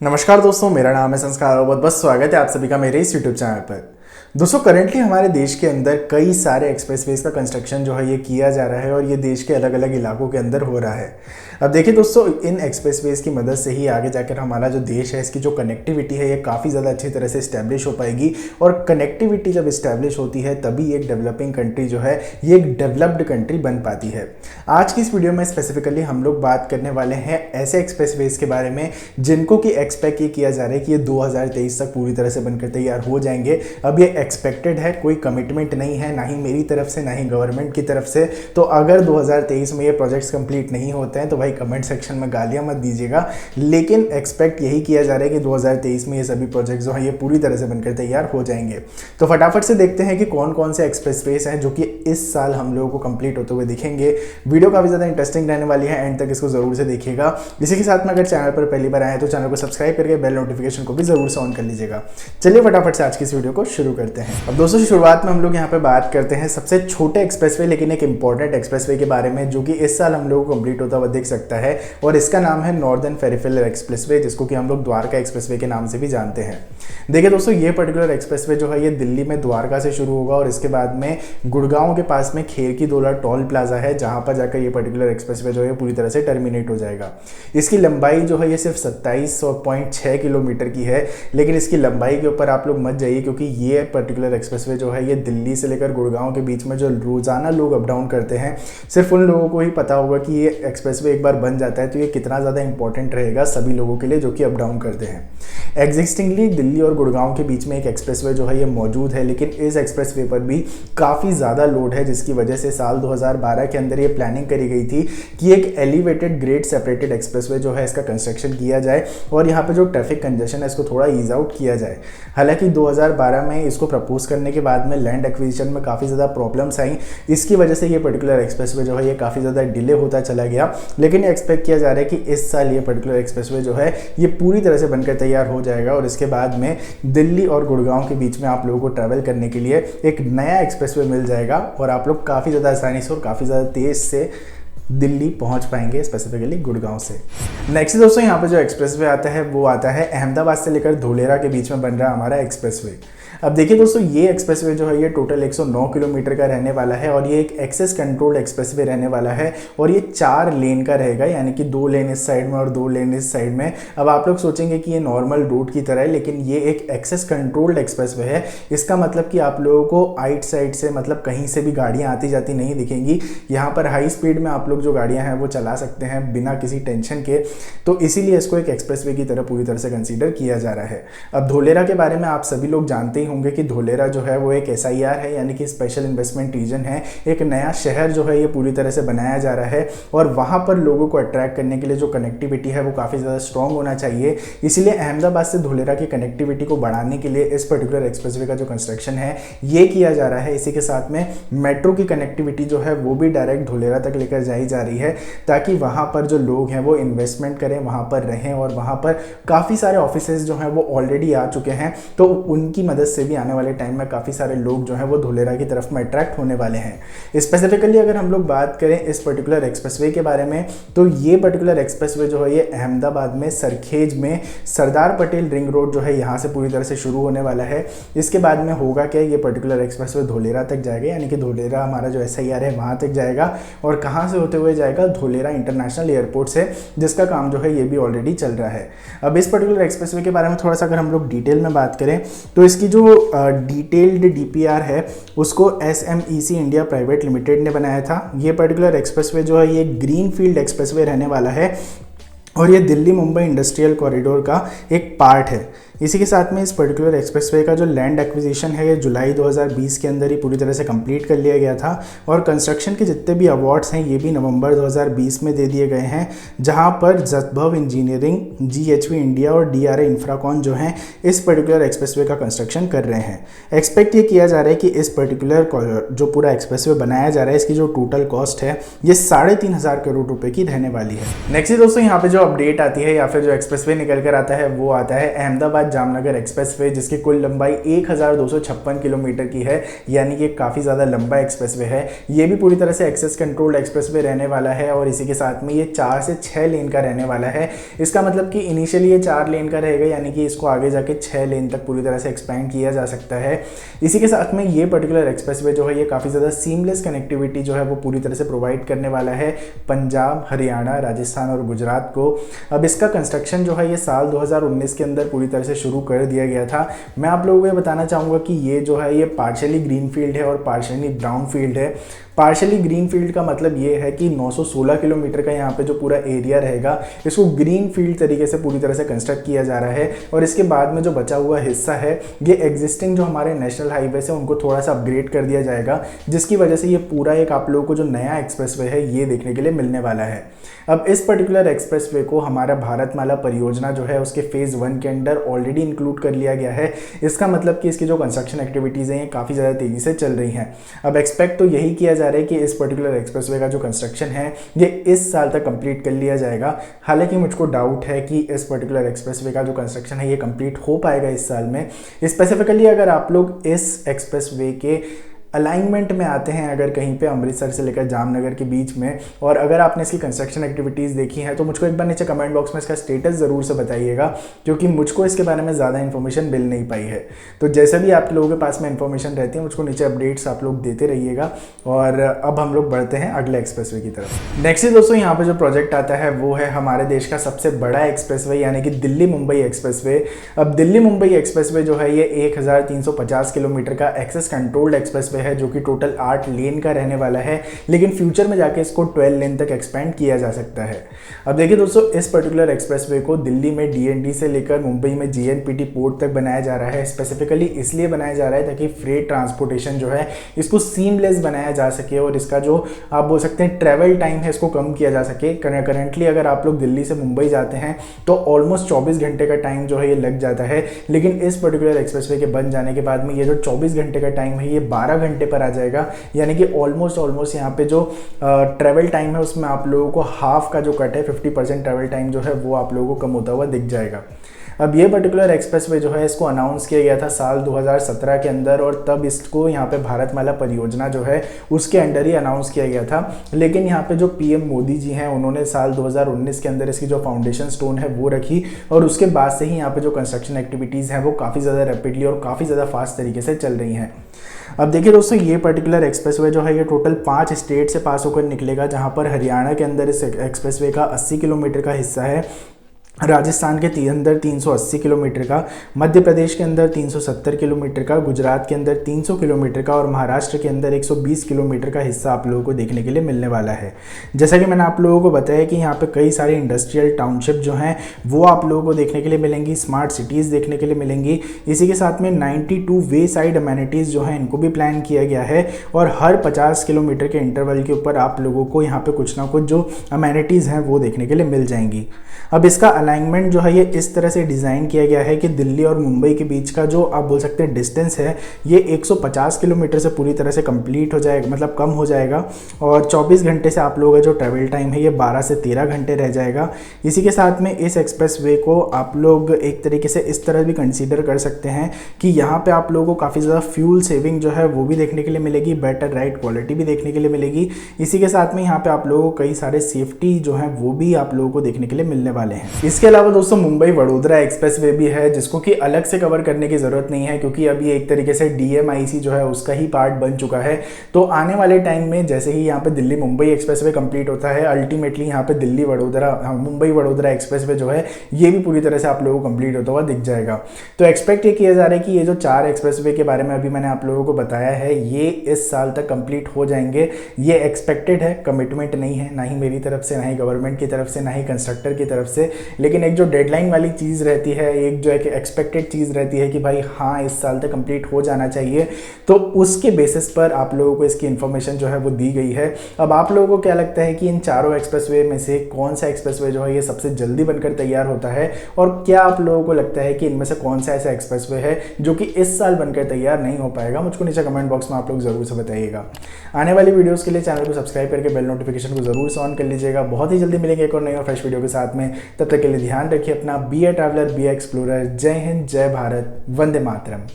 नमस्कार दोस्तों, मेरा नाम है संस्कार और बहुत बहुत स्वागत है आप सभी का मेरे इस यूट्यूब चैनल पर। दोस्तों, करेंटली हमारे देश के अंदर कई सारे एक्सप्रेसवेज का कंस्ट्रक्शन जो है ये किया जा रहा है और ये देश के अलग अलग इलाकों के अंदर हो रहा है। अब देखिए दोस्तों, इन एक्सप्रेसवेज की मदद से ही आगे जाकर हमारा जो देश है इसकी जो कनेक्टिविटी है ये काफ़ी ज़्यादा अच्छी तरह से इस्टेब्लिश हो पाएगी। और कनेक्टिविटी जब इस्टेब्लिश होती है तभी एक डेवलपिंग कंट्री जो है ये एक डेवलप्ड कंट्री बन पाती है। आज की इस वीडियो में स्पेसिफिकली हम लोग बात करने वाले हैं ऐसे एक्सप्रेसवेज के बारे में जिनको कि एक्सपेक्ट ये किया जा रहा है कि ये 2023 तक पूरी तरह से बनकर तैयार हो जाएंगे। अब ये एक्सपेक्टेड है, कोई कमिटमेंट नहीं है, ना ही मेरी तरफ से ना ही गवर्नमेंट की तरफ से। तो अगर 2023 में ये प्रोजेक्ट्स कंप्लीट नहीं होते हैं तो भाई कमेंट सेक्शन में गालियां मत दीजिएगा, लेकिन एक्सपेक्ट यही किया जा रहा है कि 2023 में ये सभी प्रोजेक्ट्स जो हैं ये पूरी तरह से बनकर तैयार हो जाएंगे। तो फटाफट से देखते हैं कि कौन कौन से एक्सप्रेसवेज हैं जो कि इस साल हम लोगों को कंप्लीट होते हुए दिखेंगे। वीडियो काफ़ी ज़्यादा इंटरेस्टिंग रहने वाली है, एंड तक इसको जरूर से देखिएगा। इसी के साथ में अगर चैनल पर पहली बार आए तो चैनल को सब्सक्राइब करके बेल नोटिफिकेशन को भी जरूर से ऑन कर लीजिएगा। चलिए फटाफट से आज की इस वीडियो को शुरू करते हैं। अब दोस्तों, शुरुआत में हम लोग यहाँ पे बात करते हैं सबसे छोटे एक्सप्रेसवे लेकिन एक इंपॉर्टेंट एक्सप्रेसवे के बारे में जो कि इस साल हम लोगों को कंप्लीट होता हुआ दिख सकता है, और इसका नाम है नॉर्दर्न पेरिफेरल एक्सप्रेसवे, जिसको कि हम लोग द्वारका एक्सप्रेसवे के नाम से भी जानते हैं। देखिए दोस्तों, ये पर्टिकुलर एक्सप्रेसवे जो है ये दिल्ली में द्वारका से शुरू होगा और इसके बाद में गुड़गांव के पास में खेर की दोला टोल प्लाजा है, जहां पर जाकर ये पर्टिकुलर एक्सप्रेसवे जो है पूरी तरह से टर्मिनेट हो जाएगा। इसकी लंबाई जो है ये सिर्फ 27.6 किलोमीटर की है, लेकिन इसकी लंबाई के ऊपर आप लोग मत जाइए, क्योंकि ये पर्टिकुलर एक्सप्रेसवे जो है ये दिल्ली से लेकर गुड़गांव के बीच में जो रोजाना लोग अप डाउन करते हैं, सिर्फ उन लोगों को ही पता होगा कि ये एक्सप्रेसवे एक बार बन जाता है तो ये कितना ज़्यादा इंपॉर्टेंट रहेगा सभी लोगों के लिए जो कि अप डाउन करते हैं। एग्जिस्टिंगली दिल्ली और गुड़गांव के बीच में एक एक्सप्रेसवे जो है ये मौजूद है, लेकिन इस एक्सप्रेसवे पर भी काफ़ी ज़्यादा लोड है, जिसकी वजह से साल 2012 के अंदर ये प्लानिंग करी गई थी कि एक एलिवेटेड ग्रेड सेपरेटेड एक्सप्रेसवे जो है इसका कंस्ट्रक्शन किया जाए और यहाँ पे जो ट्रैफिक कंजेशन है इसको थोड़ा ईज आउट किया जाए। हालांकि 2012 में इसको प्रपोज करने के बाद में लैंड एक्विजिशन में काफ़ी ज़्यादा प्रॉब्लम्स आई, इसकी वजह से ये पर्टिकुलर एक्सप्रेसवे जो है ये काफ़ी ज़्यादा डिले होता चला गया। लेकिन एक्सपेक्ट किया जा रहा है कि इस साल ये पर्टिकुलर एक्सप्रेसवे जो है ये पूरी तरह से बनकर तैयार हो जाएगा और इसके बाद में दिल्ली और गुड़गांव के बीच में आप लोगों को ट्रैवल करने के लिए एक नया एक्सप्रेसवे मिल जाएगा और आप लोग काफ़ी ज़्यादा आसानी से और काफ़ी ज़्यादा तेज़ से दिल्ली पहुंच पाएंगे, स्पेसिफिकली गुड़गांव से। नेक्स्ट दोस्तों, यहाँ पे जो एक्सप्रेसवे आता है वो आता है अहमदाबाद से लेकर धोलेरा के बीच में बन रहा हमारा एक्सप्रेसवे। अब देखिए दोस्तों, ये एक्सप्रेसवे जो है ये टोटल 109 किलोमीटर का रहने वाला है और ये एक एक्सेस कंट्रोल्ड एक्सप्रेसवे रहने वाला है और ये 4 लेन का रहेगा, यानी कि 2 लेन इस साइड में और 2 लेन इस साइड में। अब आप लोग सोचेंगे कि ये नॉर्मल रोड की तरह है, लेकिन ये एक एक्सेस कंट्रोल्ड एक्सप्रेसवे है। इसका मतलब कि आप लोगों को आइट साइड से मतलब कहीं से भी गाड़ियाँ आती जाती नहीं दिखेंगी। यहाँ पर हाई स्पीड में आप लोग जो गाड़ियाँ हैं वो चला सकते हैं बिना किसी टेंशन के, तो इसीलिए इसको एक एक्सप्रेसवे की तरह पूरी तरह से कंसीडर किया जा रहा है। अब धोलेरा के बारे में आप सभी लोग जानते ही होंगे कि धोलेरा जो है वो एक SIR है, यानी कि स्पेशल इन्वेस्टमेंट रीजन है। एक नया शहर जो है ये पूरी तरह से बनाया जा रहा है और वहाँ पर लोगों को अट्रैक्ट करने के लिए जो कनेक्टिविटी है वो काफ़ी ज़्यादा स्ट्रॉन्ग होना चाहिए। इसीलिए अहमदाबाद से धोलेरा की कनेक्टिविटी को बढ़ाने के लिए इस पर्टिकुलर एक्सप्रेसवे का जो कंस्ट्रक्शन है ये किया जा रहा है। इसी के साथ में मेट्रो की कनेक्टिविटी जो है वो भी डायरेक्ट धोलेरा तक लेकर जाई जा रही है, ताकि वहाँ पर जो लोग हैं वो इन्वेस्टमेंट करें, वहाँ पर रहें, और वहाँ पर काफ़ी सारे ऑफिसेज जो हैं वो ऑलरेडी आ चुके हैं, तो उनकी मदद से भी आने वाले टाइम में काफ़ी सारे लोग जो हैं वो धोलेरा की तरफ में अट्रैक्ट होने वाले हैं। स्पेसिफिकली अगर हम लोग बात करें इस पर्टिकुलर एक्सप्रेसवे के बारे में, तो ये पर्टिकुलर एक्सप्रेसवे जो है ये अहमदाबाद में सरखेज में सरदार पटेल रिंग रोड जो है यहाँ से पूरी तरह से शुरू होने वाला है। इसके बाद में होगा क्या, ये पर्टिकुलर एक्सप्रेसवे धोलेरा तक जाएगा, यानी कि धोलेरा हमारा जो SIR है वहाँ तक जाएगा और कहाँ से होते हुए जाएगा, धोलेरा इंटरनेशनल एयरपोर्ट से, जिसका काम जो है ये भी ऑलरेडी चल रहा है। अब इस पर्टिकुलर एक्सप्रेसवे के बारे में थोड़ा सा अगर हम लोग डिटेल में बात करें तो इसकी जो डिटेल्ड DPR है उसको SMEC इंडिया प्राइवेट लिमिटेड ने बनाया था। ये पर्टिकुलर एक्सप्रेसवे जो है ये ग्रीन फील्ड एक्सप्रेसवे रहने वाला है और ये दिल्ली मुंबई इंडस्ट्रियल कॉरिडोर का एक पार्ट है। इसी के साथ में इस पर्टिकुलर एक्सप्रेसवे का जो लैंड एक्विजिशन है ये जुलाई 2020 के अंदर ही पूरी तरह से कंप्लीट कर लिया गया था और कंस्ट्रक्शन के जितने भी अवार्ड्स हैं ये भी नवंबर 2020 में दे दिए गए हैं, जहां पर जसभव इंजीनियरिंग, GHV इंडिया और DRA इंफ्राकॉन जो हैं इस पर्टिकुलर एक्सप्रेसवे का कंस्ट्रक्शन कर रहे हैं। एक्सपेक्ट ये किया जा रहा है कि इस पर्टिकुलर जो पूरा एक्सप्रेसवे बनाया जा रहा है इसकी जो टोटल कॉस्ट है ये 3,500 करोड़ रुपये की रहने वाली है। नेक्स्ट दोस्तों, यहाँ पे जो अपडेट आती है या फिर जो एक्सप्रेसवे निकल कर आता है वो आता है अहमदाबाद हैदराबाद जामनगर एक्सप्रेसवे, जिसकी कुल लंबाई 1256 किलोमीटर की है, यानी कि काफ़ी ज़्यादा लंबा एक्सप्रेसवे है। ये भी पूरी तरह से एक्सेस कंट्रोल्ड एक्सप्रेसवे रहने वाला है और इसी के साथ में ये 4 से 6 लेन का रहने वाला है। इसका मतलब कि इनिशियली ये 4 लेन का रहेगा, यानी कि इसको आगे जाके 6 लेन तक पूरी तरह से एक्सपैंड किया जा सकता है। इसी के साथ में ये पर्टिकुलर एक्सप्रेसवे जो है ये काफ़ी ज़्यादा सीमलेस कनेक्टिविटी जो है वो पूरी तरह से प्रोवाइड करने वाला है पंजाब, हरियाणा, राजस्थान और गुजरात को। अब इसका कंस्ट्रक्शन जो है ये साल 2019 के अंदर पूरी तरह से शुरू कर दिया गया था। मैं आप लोगों को ये बताना चाहूँगा कि ये जो है ये पार्शियली ग्रीन फील्ड है और पार्शियली ब्राउन फील्ड है। पार्शियली ग्रीन फील्ड का मतलब ये है कि 916 किलोमीटर का यहाँ पे जो पूरा एरिया रहेगा इसको ग्रीन फील्ड तरीके से पूरी तरह से कंस्ट्रक्ट किया जा रहा है और इसके बाद में जो बचा हुआ हिस्सा है ये एग्जिस्टिंग जो हमारे नेशनल हाईवे है उनको थोड़ा सा अपग्रेड कर दिया जाएगा, जिसकी वजह से ये पूरा एक आप लोगों को जो नया एक्सप्रेसवे है ये देखने के लिए मिलने वाला है। अब इस पर्टिकुलर एक्सप्रेसवे को हमारा भारतमाला परियोजना जो है उसके फेज़ 1 के अंडर ऑलरेडी इंक्लूड कर लिया गया है। इसका मतलब कि इसकी जो कंस्ट्रक्शन एक्टिविटीज़ हैं ये काफ़ी ज़्यादा तेज़ी से चल रही हैं। अब एक्सपेक्ट तो यही किया जा रहा है कि इस पर्टिकुलर एक्सप्रेसवे का जो कंस्ट्रक्शन है ये इस साल तक कंप्लीट कर लिया जाएगा। हालांकि मुझको डाउट है कि इस पर्टिकुलर एक्सप्रेसवे का जो कंस्ट्रक्शन है ये कंप्लीट हो पाएगा इस साल में। स्पेसिफिकली अगर आप लोग इस एक्सप्रेसवे के अलाइनमेंट में आते हैं, अगर कहीं पे अमृतसर से लेकर जामनगर के बीच में, और अगर आपने इसकी कंस्ट्रक्शन एक्टिविटीज़ देखी हैं तो मुझको एक बार नीचे कमेंट बॉक्स में इसका स्टेटस ज़रूर से बताइएगा, क्योंकि मुझको इसके बारे में ज़्यादा इन्फॉर्मेशन मिल नहीं पाई है। तो जैसे भी आप लोगों के पास में इन्फॉर्मेशन रहती है मुझको नीचे अपडेट्स आप लोग देते रहिएगा। और अब हम लोग बढ़ते हैं अगले एक्सप्रेसवे की तरफ। नेक्स्ट दोस्तों यहाँ पर जो प्रोजेक्ट आता है वो है हमारे देश का सबसे बड़ा एक्सप्रेसवे, यानी कि दिल्ली मुंबई एक्सप्रेसवे। अब दिल्ली मुंबई एक्सप्रेसवे जो है ये 1350 किलोमीटर का एक्सेस कंट्रोल्ड एक्सप्रेसवे है, जो कि टोटल 8 लेन का रहने वाला है, लेकिन फ्यूचर में जाके इसको 12 लेन तक एक्सपेंड किया जा सकता है। अब देखिए दोस्तों, इस पर्टिकुलर एक्सप्रेसवे को दिल्ली में डीएनडी से लेकर मुंबई में जीएनपीटी पोर्ट तक बनाया जा रहा है। स्पेसिफिकली इसलिए बनाया जा रहा है ताकि फ्रेट ट्रांसपोर्टेशन जो है इसको सीमलेस बनाया जा सके और इसका जो आप बोल सकते हैं ट्रेवल टाइम है इसको कम किया जा सके। करंटली अगर आप लोग दिल्ली से मुंबई जाते हैं तो ऑलमोस्ट 24 घंटे का टाइम जो है ये लग जाता है, लेकिन इस पर्टिकुलर एक्सप्रेसवे के बन जाने के बाद में ये जो 24 घंटे का टाइम है ये 12 घंटे पर आ जाएगा। यानी कि ऑलमोस्ट यहाँ पे जो ट्रैवल टाइम है उसमें आप लोगों को हाफ का जो कट है 50% ट्रैवल टाइम जो है वो आप लोगों को कम होता हुआ दिख जाएगा। अब ये पर्टिकुलर एक्सप्रेसवे जो है इसको अनाउंस किया गया था साल 2017 के अंदर, और तब इसको यहाँ पे भारतमाला परियोजना जो है उसके अंडर ही अनाउंस किया गया था। लेकिन यहाँ पे जो पीएम मोदी जी हैं उन्होंने साल 2019 के अंदर इसकी जो फाउंडेशन स्टोन है वो रखी, और उसके बाद से ही यहाँ पे जो कंस्ट्रक्शन एक्टिविटीज़ हैं वो काफ़ी ज़्यादा रैपिडली और काफ़ी ज़्यादा फास्ट तरीके से चल रही हैं। अब देखिए दोस्तों, ये पर्टिकुलर एक्सप्रेसवे जो है ये टोटल 5 स्टेट से पास होकर निकलेगा, जहाँ पर हरियाणा के अंदर इस एक्सप्रेसवे का 80 किलोमीटर का हिस्सा है, राजस्थान के अंदर 380 किलोमीटर का, मध्य प्रदेश के अंदर 370 किलोमीटर का, गुजरात के अंदर 300 किलोमीटर का और महाराष्ट्र के अंदर 120 किलोमीटर का हिस्सा आप लोगों को देखने के लिए मिलने वाला है। जैसा कि मैंने आप लोगों को बताया कि यहाँ पे कई सारी इंडस्ट्रियल टाउनशिप जो हैं वो आप लोगों को देखने के लिए मिलेंगी, स्मार्ट सिटीज़ देखने के लिए मिलेंगी। इसी के साथ में 92 वे साइड अमेनिटीज़ जो हैं इनको भी प्लान किया गया है, और हर 50 किलोमीटर के इंटरवल के ऊपर आप लोगों को यहाँ पर कुछ ना कुछ जो अमेनिटीज़ हैं वो देखने के लिए मिल जाएंगी। अब इसका अलाइनमेंट जो है ये इस तरह से डिज़ाइन किया गया है कि दिल्ली और मुंबई के बीच का जो आप बोल सकते हैं डिस्टेंस है ये 150 किलोमीटर से पूरी तरह से कंप्लीट हो जाएगा, मतलब कम हो जाएगा, और 24 घंटे से आप लोगों का जो ट्रैवल टाइम है ये 12 से 13 घंटे रह जाएगा। इसी के साथ में इस एक्सप्रेसवे को आप लोग एक तरीके से इस तरह भी कंसीडर कर सकते हैं कि यहाँ पर आप लोगों को काफ़ी ज़्यादा फ्यूल सेविंग जो है वो भी देखने के लिए मिलेगी, बेटर राइड क्वालिटी भी देखने के लिए मिलेगी। इसी के साथ में यहाँ पर आप लोगों को कई सारे सेफ्टी जो है वो भी आप लोगों को देखने के लिए मिलने वाले हैं। इसके अलावा दोस्तों मुंबई वडोदरा एक्सप्रेसवे भी है, जिसको कि अलग से कवर करने की ज़रूरत नहीं है, क्योंकि अब ये एक तरीके से डीएमआईसी जो है उसका ही पार्ट बन चुका है। तो आने वाले टाइम में जैसे ही यहाँ पे दिल्ली मुंबई एक्सप्रेसवे कंप्लीट होता है, अल्टीमेटली यहाँ पे दिल्ली वडोदरा मुंबई वडोदरा एक्सप्रेसवे जो है ये भी पूरी तरह से आप लोगों को कंप्लीट होता हुआ दिख जाएगा। तो एक्सपेक्ट ये किया जा रहा है कि ये जो 4 एक्सप्रेसवे के बारे में अभी मैंने आप लोगों को बताया है ये इस साल तक कंप्लीट हो जाएंगे। ये एक्सपेक्टेड है, कमिटमेंट नहीं है, ना ही मेरी तरफ से, ना ही गवर्नमेंट की तरफ से, ना ही कंस्ट्रक्टर की तरफ से, लेकिन एक जो डेडलाइन वाली चीज़ रहती है, एक जो है कि एक्सपेक्टेड चीज़ रहती है कि भाई हाँ इस साल तक कंप्लीट हो जाना चाहिए, तो उसके बेसिस पर आप लोगों को इसकी इन्फॉर्मेशन जो है वो दी गई है। अब आप लोगों को क्या लगता है कि इन चारों एक्सप्रेसवे में से कौन सा एक्सप्रेसवे जो है ये सबसे जल्दी बनकर तैयार होता है, और क्या आप लोगों को लगता है कि इनमें से कौन सा ऐसा एक्सप्रेसवे है जो कि इस साल बनकर तैयार नहीं हो पाएगा? मुझको नीचे कमेंट बॉक्स में आप लोग जरूर से बताइएगा। आने वाली वीडियोज़ के लिए चैनल को सब्सक्राइब करके बेल नोटिफिकेशन को जरूर से ऑन कर लीजिएगा। बहुत ही जल्दी मिलेंगे एक और नई और फ्रेश वीडियो के साथ में, तब तक के लिए लिए ध्यान रखिए अपना। Be a traveller, be a explorer. जय हिंद, जय भारत, वंदे मातरम।